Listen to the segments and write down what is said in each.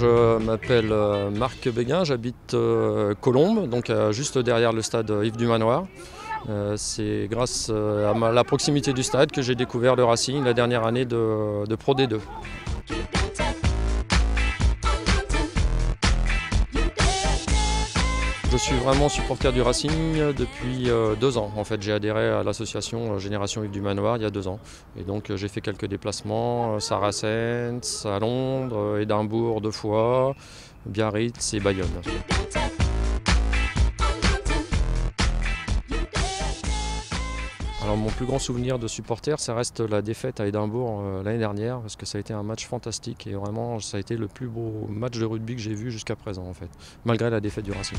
Je m'appelle Marc Béguin, j'habite Colombes, donc juste derrière le stade Yves du Manoir. C'est grâce à la proximité du stade que j'ai découvert le Racing la dernière année de Pro D2. Je suis vraiment supporter du Racing depuis 2 ans. En fait, j'ai adhéré à l'association Génération Yves du Manoir il y a 2 ans. Et donc j'ai fait quelques déplacements, Saracens, à Londres, Édimbourg 2 fois, Biarritz et Bayonne. Alors mon plus grand souvenir de supporter, ça reste la défaite à Édimbourg l'année dernière, parce que ça a été un match fantastique et vraiment ça a été le plus beau match de rugby que j'ai vu jusqu'à présent en fait, malgré la défaite du Racing.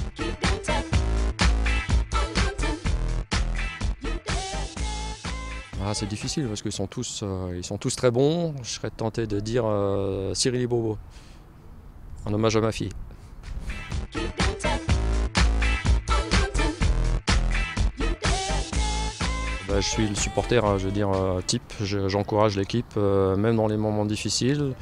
Ah, c'est difficile parce qu'ils sont tous très bons. Je serais tenté de dire Cyril Bobo, en hommage à ma fille. Je suis le supporter, je veux dire, type. J'encourage l'équipe, même dans les moments difficiles.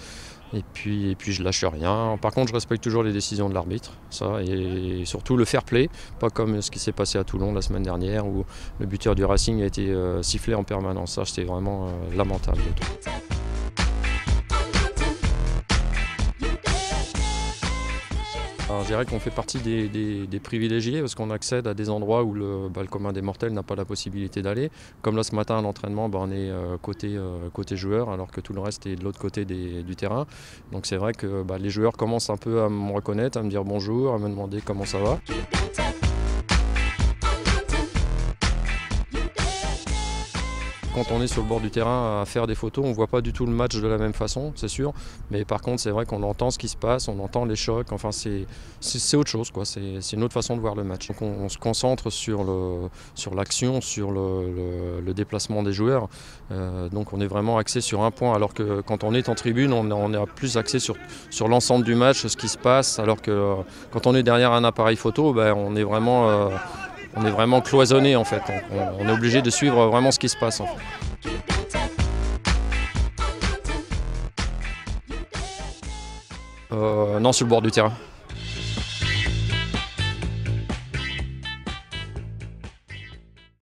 Et puis je lâche rien. Par contre, je respecte toujours les décisions de l'arbitre, ça, et surtout le fair play, pas comme ce qui s'est passé à Toulon la semaine dernière où le buteur du Racing a été sifflé en permanence. Ça, c'était vraiment lamentable. Alors, je dirais qu'on fait partie des privilégiés parce qu'on accède à des endroits où le commun des mortels n'a pas la possibilité d'aller. Comme là ce matin à l'entraînement, on est côté joueurs alors que tout le reste est de l'autre côté du terrain. Donc c'est vrai que les joueurs commencent un peu à me reconnaître, à me dire bonjour, à me demander comment ça va. Quand on est sur le bord du terrain à faire des photos, on ne voit pas du tout le match de la même façon, c'est sûr. Mais par contre, c'est vrai qu'on entend ce qui se passe, on entend les chocs. Enfin, c'est autre chose, quoi. C'est une autre façon de voir le match. Donc on se concentre sur l'action, sur le déplacement des joueurs. Donc on est vraiment axé sur un point, alors que quand on est en tribune, on est plus axé sur l'ensemble du match, ce qui se passe. Alors que quand on est derrière un appareil photo, on est vraiment cloisonné en fait, on est obligé de suivre vraiment ce qui se passe en fait. Non, sur le bord du terrain.